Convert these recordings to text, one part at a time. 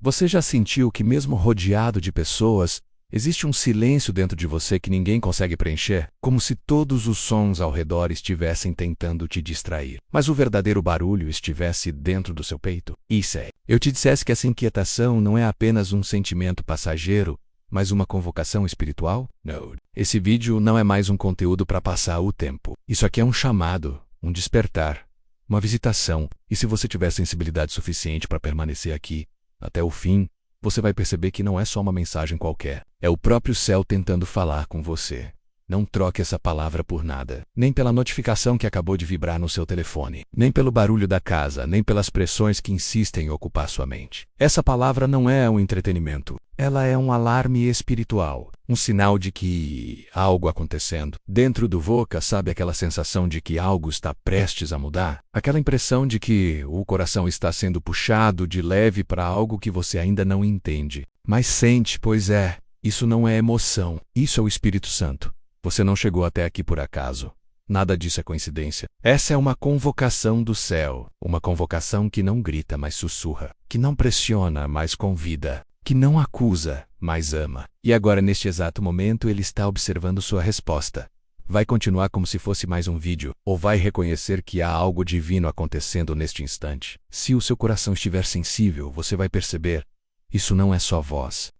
Você já sentiu que mesmo rodeado de pessoas, existe um silêncio dentro de você que ninguém consegue preencher? Como se todos os sons ao redor estivessem tentando te distrair, mas o verdadeiro barulho estivesse dentro do seu peito? Isso é. Eu te dissesse que essa inquietação não é apenas um sentimento passageiro, mas uma convocação espiritual? Não. Esse vídeo não é mais um conteúdo para passar o tempo. Isso aqui é um chamado, um despertar, uma visitação. E se você tiver sensibilidade suficiente para permanecer aqui até o fim, você vai perceber que não é só uma mensagem qualquer. É o próprio céu tentando falar com você. Não troque essa palavra por nada. Nem pela notificação que acabou de vibrar no seu telefone. Nem pelo barulho da casa. Nem pelas pressões que insistem em ocupar sua mente. Essa palavra não é um entretenimento. Ela é um alarme espiritual. Um sinal de que há algo acontecendo. Dentro do Voca, sabe aquela sensação de que algo está prestes a mudar? Aquela impressão de que o coração está sendo puxado de leve para algo que você ainda não entende. Mas sente, pois é. Isso não é emoção. Isso é o Espírito Santo. Você não chegou até aqui por acaso. Nada disso é coincidência. Essa é uma convocação do céu. Uma convocação que não grita, mas sussurra. Que não pressiona, mas convida. Que não acusa, mas ama. E agora, neste exato momento, ele está observando sua resposta. Vai continuar como se fosse mais um vídeo, ou vai reconhecer que há algo divino acontecendo neste instante? Se o seu coração estiver sensível, você vai perceber. Isso não é só voz.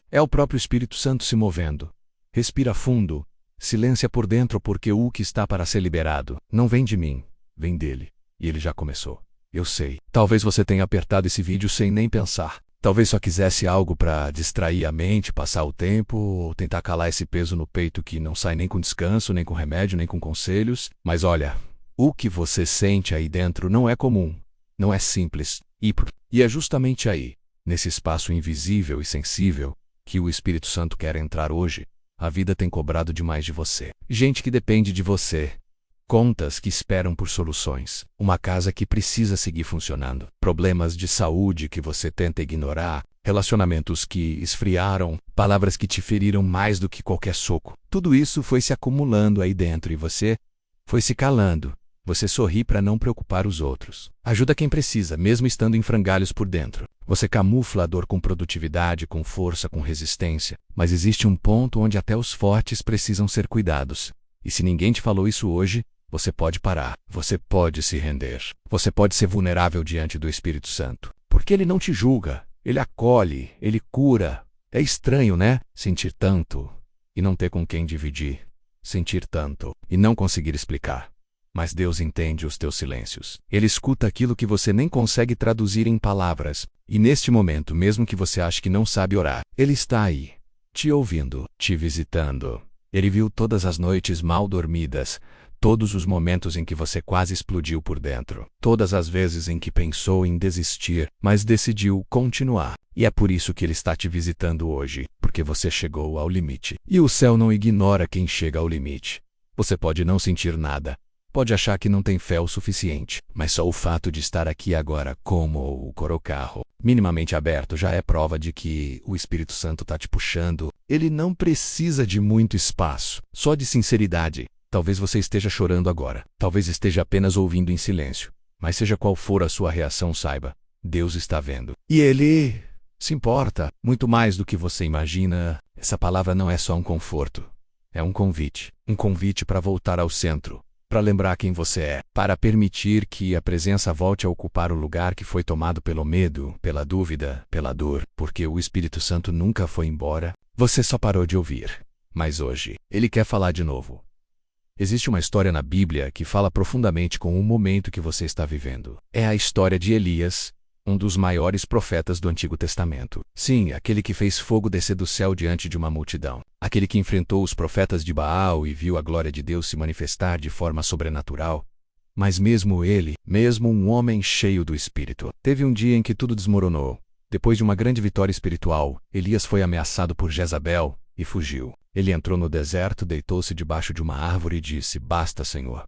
É o próprio Espírito Santo se movendo. Respira fundo. Silência por dentro, porque o que está para ser liberado não vem de mim, vem dele. E ele já começou. Eu sei. Talvez você tenha apertado esse vídeo sem nem pensar. Talvez só quisesse algo para distrair a mente, passar o tempo, ou tentar calar esse peso no peito que não sai nem com descanso, nem com remédio, nem com conselhos. Mas olha, o que você sente aí dentro não é comum, não é simples. E é justamente aí, nesse espaço invisível e sensível, que o Espírito Santo quer entrar hoje. A vida tem cobrado demais de você. Gente que depende de você. Contas que esperam por soluções. Uma casa que precisa seguir funcionando. Problemas de saúde que você tenta ignorar. Relacionamentos que esfriaram. Palavras que te feriram mais do que qualquer soco. Tudo isso foi se acumulando aí dentro e você foi se calando. Você sorri para não preocupar os outros. Ajuda quem precisa, mesmo estando em frangalhos por dentro. Você camufla a dor com produtividade, com força, com resistência. Mas existe um ponto onde até os fortes precisam ser cuidados. E se ninguém te falou isso hoje, você pode parar. Você pode se render. Você pode ser vulnerável diante do Espírito Santo. Porque ele não te julga. Ele acolhe. Ele cura. É estranho, né? Sentir tanto e não ter com quem dividir. Sentir tanto e não conseguir explicar. Mas Deus entende os teus silêncios. Ele escuta aquilo que você nem consegue traduzir em palavras. E neste momento, mesmo que você ache que não sabe orar, Ele está aí, te ouvindo, te visitando. Ele viu todas as noites mal dormidas, todos os momentos em que você quase explodiu por dentro, todas as vezes em que pensou em desistir, mas decidiu continuar. E é por isso que Ele está te visitando hoje, porque você chegou ao limite. E o céu não ignora quem chega ao limite. Você pode não sentir nada. Pode achar que não tem fé o suficiente, mas só o fato de estar aqui agora como o corocarro, minimamente aberto, já é prova de que o Espírito Santo está te puxando. Ele não precisa de muito espaço, só de sinceridade. Talvez você esteja chorando agora, talvez esteja apenas ouvindo em silêncio, mas seja qual for a sua reação, saiba, Deus está vendo. E Ele se importa muito mais do que você imagina. Essa palavra não é só um conforto, é um convite para voltar ao centro. Para lembrar quem você é, para permitir que a presença volte a ocupar o lugar que foi tomado pelo medo, pela dúvida, pela dor, porque o Espírito Santo nunca foi embora, você só parou de ouvir. Mas hoje, ele quer falar de novo. Existe uma história na Bíblia que fala profundamente com o momento que você está vivendo. É a história de Elias, um dos maiores profetas do Antigo Testamento. Sim, aquele que fez fogo descer do céu diante de uma multidão. Aquele que enfrentou os profetas de Baal e viu a glória de Deus se manifestar de forma sobrenatural. Mas mesmo ele, mesmo um homem cheio do Espírito, teve um dia em que tudo desmoronou. Depois de uma grande vitória espiritual, Elias foi ameaçado por Jezabel e fugiu. Ele entrou no deserto, deitou-se debaixo de uma árvore e disse: "Basta, Senhor.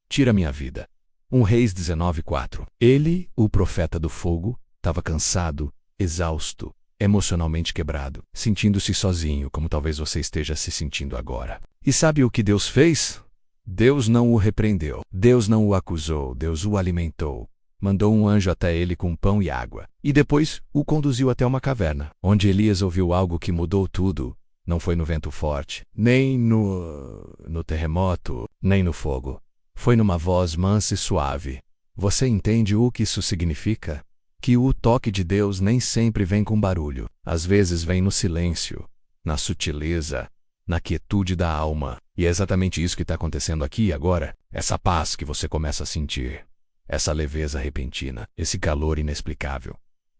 Tira minha vida." 1 Reis 19:4. Ele, o profeta do fogo, estava cansado, exausto, emocionalmente quebrado, sentindo-se sozinho, como talvez você esteja se sentindo agora. E sabe o que Deus fez? Deus não o repreendeu, Deus não o acusou, Deus o alimentou. mandou um anjo até ele com pão e água, e depois o conduziu até uma caverna, onde Elias ouviu algo que mudou tudo. Não foi no vento forte, nem no terremoto, nem no fogo. Foi numa voz mansa e suave. Você entende o que isso significa? Que o toque de Deus nem sempre vem com barulho. Às vezes vem no silêncio, na sutileza, na quietude da alma. E é exatamente isso que está acontecendo aqui e agora. Essa paz que você começa a sentir. Essa leveza repentina. Esse calor inexplicável.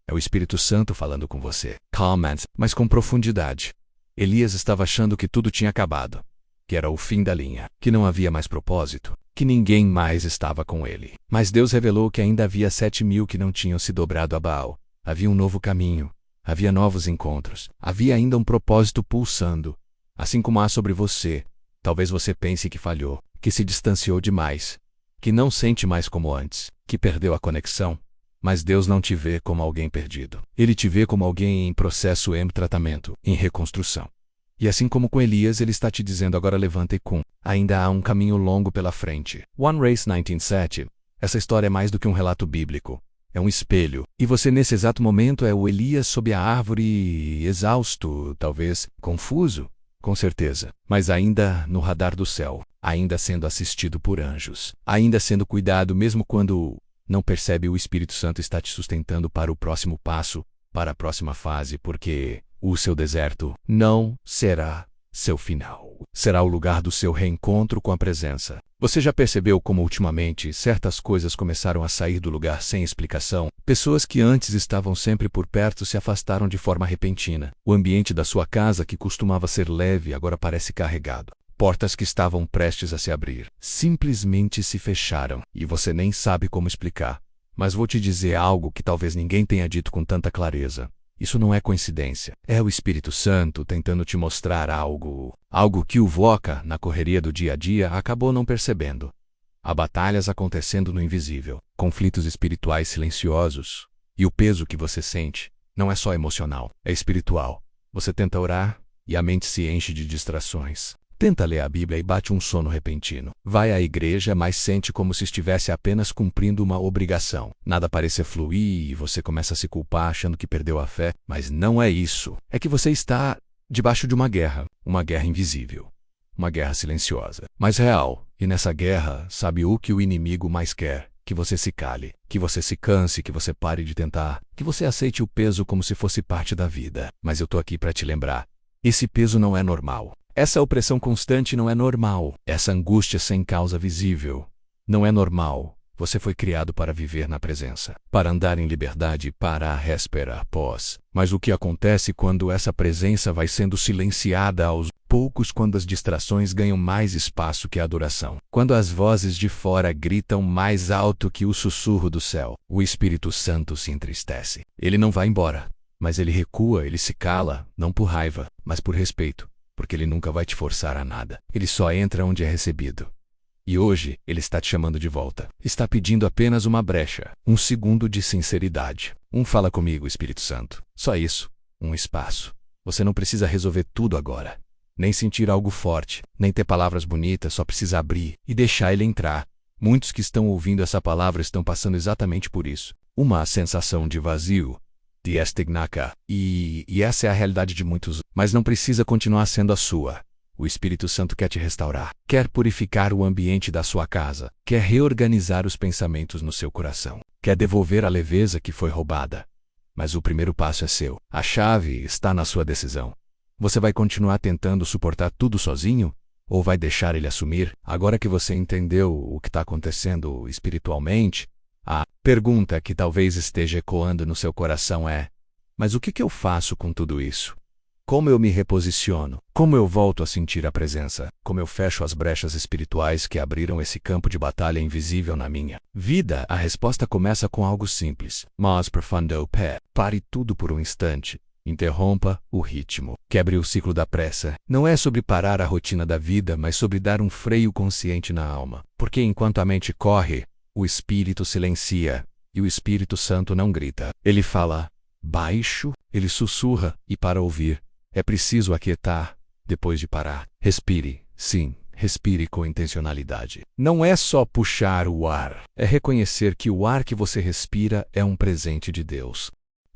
É o Espírito Santo falando com você. Calmamente, mas com profundidade. Elias estava achando que tudo tinha acabado. Que era o fim da linha. Que não havia mais propósito. Que ninguém mais estava com ele. Mas Deus revelou que ainda havia 7.000 que não tinham se dobrado a Baal. Havia um novo caminho. Havia novos encontros. Havia ainda um propósito pulsando. Assim como há sobre você. Talvez você pense que falhou, que se distanciou demais, que não sente mais como antes, que perdeu a conexão. Mas Deus não te vê como alguém perdido. Ele te vê como alguém em processo em tratamento, em reconstrução. E assim como com Elias, ele está te dizendo agora levanta e cum. Ainda há um caminho longo pela frente. One Race 19:7. Essa história é mais do que um relato bíblico. É um espelho. E você nesse exato momento é o Elias sob a árvore, exausto, talvez confuso. Com certeza. Mas ainda no radar do céu. Ainda sendo assistido por anjos. Ainda sendo cuidado mesmo quando não percebe o Espírito Santo está te sustentando para o próximo passo, para a próxima fase, porque o seu deserto não será seu final. Será o lugar do seu reencontro com a presença. Você já percebeu como ultimamente certas coisas começaram a sair do lugar sem explicação? Pessoas que antes estavam sempre por perto se afastaram de forma repentina. O ambiente da sua casa que costumava ser leve agora parece carregado. Portas que estavam prestes a se abrir simplesmente se fecharam e você nem sabe como explicar. Mas vou te dizer algo que talvez ninguém tenha dito com tanta clareza. Isso não é coincidência. É o Espírito Santo tentando te mostrar algo que o Voca, na correria do dia a dia, acabou não percebendo. Há batalhas acontecendo no invisível, conflitos espirituais silenciosos. E o peso que você sente não é só emocional, é espiritual. Você tenta orar e a mente se enche de distrações. Tenta ler a Bíblia e bate um sono repentino. Vai à igreja, mas sente como se estivesse apenas cumprindo uma obrigação. Nada parece fluir e você começa a se culpar achando que perdeu a fé. Mas não é isso. É que você está debaixo de uma guerra invisível. Uma guerra silenciosa, mas real. E nessa guerra, sabe o que o inimigo mais quer? Que você se cale, que você se canse, que você pare de tentar, que você aceite o peso como se fosse parte da vida. Mas eu tô aqui para te lembrar. Esse peso não é normal. Essa opressão constante não é normal. Essa angústia sem causa visível não é normal. Você foi criado para viver na presença, para andar em liberdade, para respirar pós. Mas o que acontece quando essa presença vai sendo silenciada aos poucos, quando as distrações ganham mais espaço que a adoração? Quando as vozes de fora gritam mais alto que o sussurro do céu? O Espírito Santo se entristece. Ele não vai embora, mas ele recua, ele se cala, não por raiva, mas por respeito. Porque ele nunca vai te forçar a nada. Ele só entra onde é recebido. E hoje, ele está te chamando de volta. Está pedindo apenas uma brecha, um segundo de sinceridade. Fala comigo, Espírito Santo. Só isso, um espaço. Você não precisa resolver tudo agora. Nem sentir algo forte, nem ter palavras bonitas, só precisa abrir e deixar ele entrar. Muitos que estão ouvindo essa palavra estão passando exatamente por isso. Uma sensação de vazio. De estignaka. E essa é a realidade de muitos, mas não precisa continuar sendo a sua. O Espírito Santo quer te restaurar, quer purificar o ambiente da sua casa, quer reorganizar os pensamentos no seu coração, quer devolver a leveza que foi roubada. Mas o primeiro passo é seu. A chave está na sua decisão. Você vai continuar tentando suportar tudo sozinho? Ou vai deixar ele assumir? Agora que você entendeu o que está acontecendo espiritualmente, a pergunta que talvez esteja ecoando no seu coração é: mas o que eu faço com tudo isso? Como eu me reposiciono? Como eu volto a sentir a presença? Como eu fecho as brechas espirituais que abriram esse campo de batalha invisível na minha vida? A resposta começa com algo simples. Mas profundo pé. Pare tudo por um instante. Interrompa o ritmo. Quebre o ciclo da pressa. Não é sobre parar a rotina da vida, mas sobre dar um freio consciente na alma. Porque enquanto a mente corre, o Espírito silencia, e o Espírito Santo não grita. Ele fala baixo, ele sussurra, e para ouvir, é preciso aquietar, depois de parar. Respire, sim, Respire com intencionalidade. Não é só puxar o ar, é reconhecer que o ar que você respira é um presente de Deus.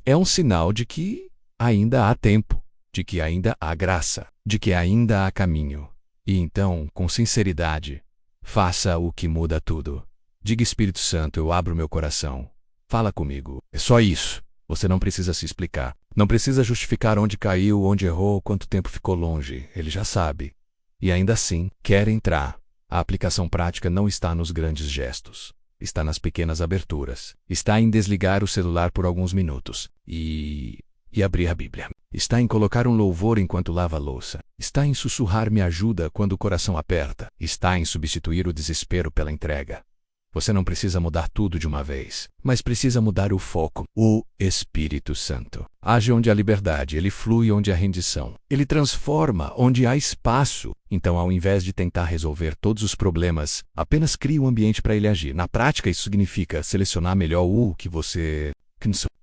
É um sinal de que ainda há tempo, de que ainda há graça, de que ainda há caminho. E então, com sinceridade, faça o que muda tudo. Diga: Espírito Santo, eu abro meu coração. Fala comigo. É só isso. Você não precisa se explicar. Não precisa justificar onde caiu, onde errou, quanto tempo ficou longe. Ele já sabe. E ainda assim, quer entrar. A aplicação prática não está nos grandes gestos. Está nas pequenas aberturas. Está em desligar o celular por alguns minutos e abrir a Bíblia. Está em colocar um louvor enquanto lava a louça. Está em sussurrar "me ajuda" quando o coração aperta. Está em substituir o desespero pela entrega. Você não precisa mudar tudo de uma vez, mas precisa mudar o foco. O Espírito Santo age onde há liberdade, ele flui onde há rendição. Ele transforma onde há espaço. Então, ao invés de tentar resolver todos os problemas, apenas crie um ambiente para ele agir. Na prática, isso significa selecionar melhor o que você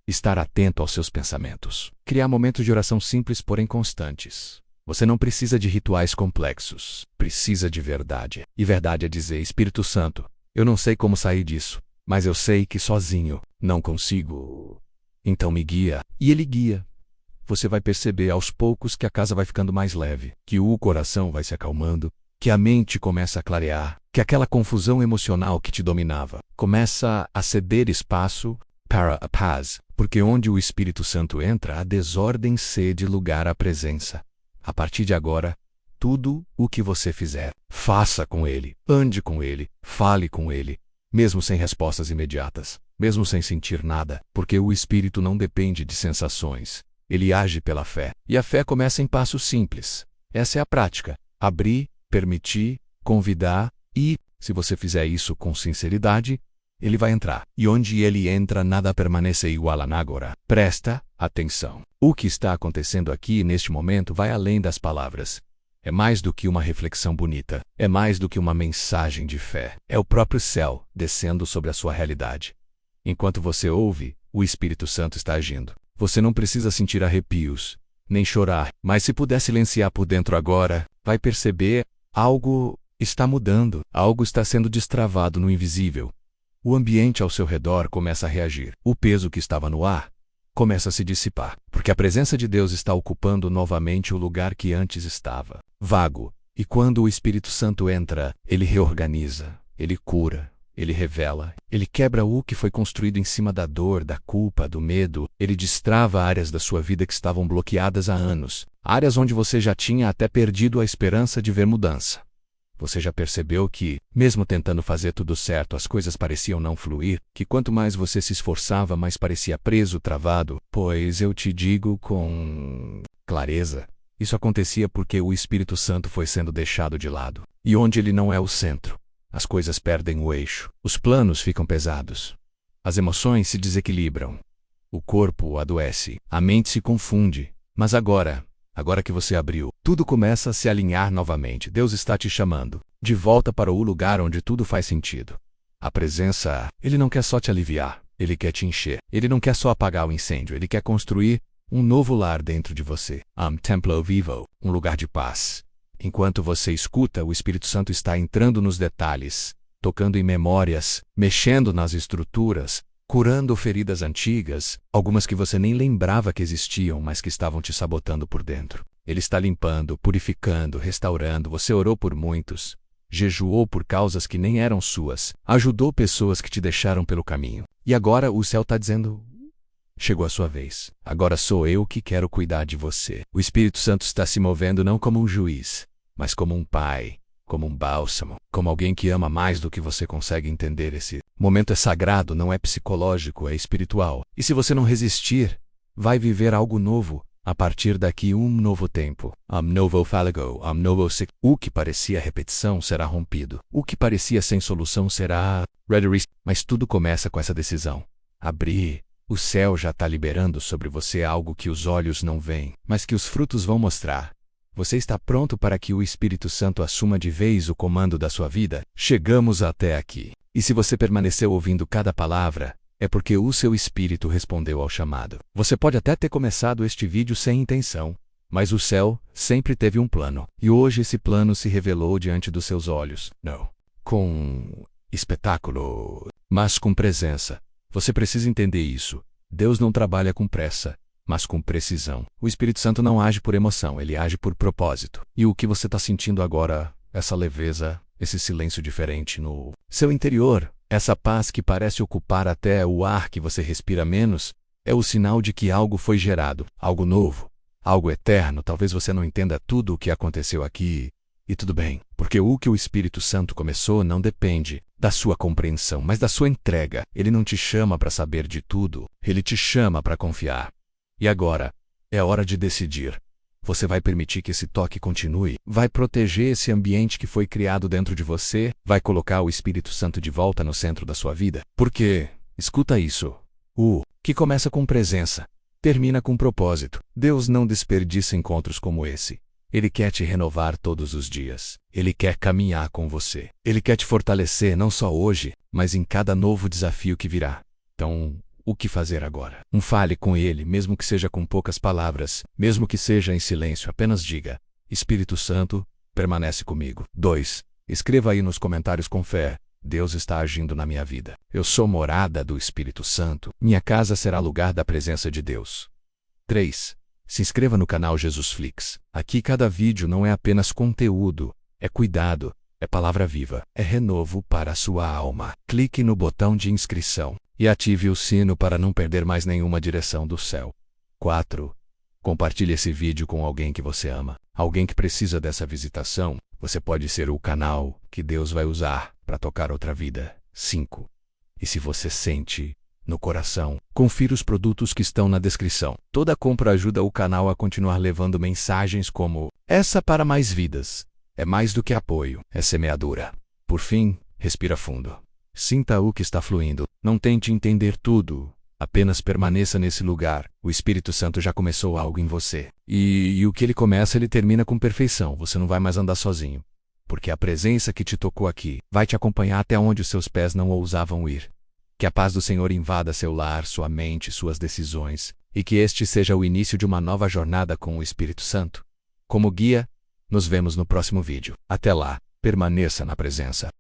estar atento aos seus pensamentos. Criar momentos de oração simples, porém constantes. Você não precisa de rituais complexos. Precisa de verdade. E verdade é dizer: Espírito Santo, eu não sei como sair disso, mas eu sei que sozinho não consigo. Então me guia. E ele guia. Você vai perceber aos poucos que a casa vai ficando mais leve, que o coração vai se acalmando, que a mente começa a clarear, que aquela confusão emocional que te dominava começa a ceder espaço para a paz, porque onde o Espírito Santo entra, a desordem cede lugar à presença. A partir de agora, tudo o que você fizer, faça com ele, ande com ele, fale com ele, mesmo sem respostas imediatas, mesmo sem sentir nada, porque o Espírito não depende de sensações. Ele age pela fé. E a fé começa em passos simples. Essa é a prática. Abrir, permitir, convidar e, se você fizer isso com sinceridade, ele vai entrar. E onde ele entra, nada permanece igual a agora. Presta atenção. O que está acontecendo aqui neste momento vai além das palavras. É mais do que uma reflexão bonita. É mais do que uma mensagem de fé. É o próprio céu descendo sobre a sua realidade. Enquanto você ouve, o Espírito Santo está agindo. Você não precisa sentir arrepios, nem chorar, mas se puder silenciar por dentro agora, vai perceber: algo está mudando, algo está sendo destravado no invisível. O ambiente ao seu redor começa a reagir. O peso que estava no ar começa a se dissipar, porque a presença de Deus está ocupando novamente o lugar que antes estava vago. E quando o Espírito Santo entra, ele reorganiza, ele cura, ele revela, ele quebra o que foi construído em cima da dor, da culpa, do medo. Ele destrava áreas da sua vida que estavam bloqueadas há anos, áreas onde você já tinha até perdido a esperança de ver mudança. Você já percebeu que, mesmo tentando fazer tudo certo, as coisas pareciam não fluir? Que quanto mais você se esforçava, mais parecia preso, travado? Pois eu te digo com clareza, isso acontecia porque o Espírito Santo foi sendo deixado de lado. E onde ele não é o centro, as coisas perdem o eixo, os planos ficam pesados, as emoções se desequilibram, o corpo adoece, a mente se confunde. Mas agora que você abriu, tudo começa a se alinhar novamente. Deus está te chamando de volta para o lugar onde tudo faz sentido. A presença, ele não quer só te aliviar, ele quer te encher. Ele não quer só apagar o incêndio, ele quer construir um novo lar dentro de você. Templo vivo, um lugar de paz. Enquanto você escuta, o Espírito Santo está entrando nos detalhes, tocando em memórias, mexendo nas estruturas, curando feridas antigas, algumas que você nem lembrava que existiam, mas que estavam te sabotando por dentro. Ele está limpando, purificando, restaurando. Você orou por muitos, jejuou por causas que nem eram suas, ajudou pessoas que te deixaram pelo caminho. E agora o céu está dizendo: chegou a sua vez. Agora sou eu que quero cuidar de você. O Espírito Santo está se movendo não como um juiz, mas como um pai, como um bálsamo, como alguém que ama mais do que você consegue entender. Esse momento é sagrado, não é psicológico, é espiritual. E se você não resistir, vai viver algo novo. A partir daqui, um novo tempo. Novo fálago, novo ciclo. O que parecia repetição será rompido. O que parecia sem solução será mas tudo começa com essa decisão. Abrir. O céu já está liberando sobre você algo que os olhos não veem, mas que os frutos vão mostrar. Você está pronto para que o Espírito Santo assuma de vez o comando da sua vida? Chegamos até aqui. E se você permaneceu ouvindo cada palavra, é porque o seu espírito respondeu ao chamado. Você pode até ter começado este vídeo sem intenção, Mas o céu sempre teve um plano. E hoje esse plano se revelou diante dos seus olhos. Não com espetáculo, mas com presença. Você precisa entender isso. Deus não trabalha com pressa, mas com precisão. O Espírito Santo não age por emoção, ele age por propósito. E o que você está sentindo agora, essa leveza, esse silêncio diferente no seu interior, essa paz que parece ocupar até o ar que você respira menos, é o sinal de que algo foi gerado, algo novo, algo eterno. Talvez você não entenda tudo o que aconteceu aqui, e tudo bem, porque o que o Espírito Santo começou não depende da sua compreensão, mas da sua entrega. Ele não te chama para saber de tudo, ele te chama para confiar. E agora, é hora de decidir. Você vai permitir que esse toque continue? Vai proteger esse ambiente que foi criado dentro de você? Vai colocar o Espírito Santo de volta no centro da sua vida? Porque, escuta isso, o que começa com presença, termina com propósito. Deus não desperdiça encontros como esse. Ele quer te renovar todos os dias. Ele quer caminhar com você. Ele quer te fortalecer não só hoje, mas em cada novo desafio que virá. Então, o que fazer agora? Fale com Ele, mesmo que seja com poucas palavras, mesmo que seja em silêncio, apenas diga: Espírito Santo, permanece comigo. 2. Escreva aí nos comentários com fé: Deus está agindo na minha vida. Eu sou morada do Espírito Santo. Minha casa será lugar da presença de Deus. 3. Se inscreva no canal Jesus Flix. Aqui cada vídeo não é apenas conteúdo, é cuidado, é palavra viva, é renovo para a sua alma. Clique no botão de inscrição e ative o sino para não perder mais nenhuma direção do céu. 4. Compartilhe esse vídeo com alguém que você ama, alguém que precisa dessa visitação. Você pode ser o canal que Deus vai usar para tocar outra vida. 5. E se você sente no coração, confira os produtos que estão na descrição. Toda compra ajuda o canal a continuar levando mensagens como essa para mais vidas. É mais do que apoio, é semeadura. Por fim, respira fundo. Sinta o que está fluindo. Não tente entender tudo. Apenas permaneça nesse lugar. O Espírito Santo já começou algo em você. E o que ele começa, ele termina com perfeição. Você não vai mais andar sozinho. Porque a presença que te tocou aqui vai te acompanhar até onde os seus pés não ousavam ir. Que a paz do Senhor invada seu lar, sua mente, suas decisões, e que este seja o início de uma nova jornada com o Espírito Santo. Como guia, nos vemos no próximo vídeo. Até lá, permaneça na presença.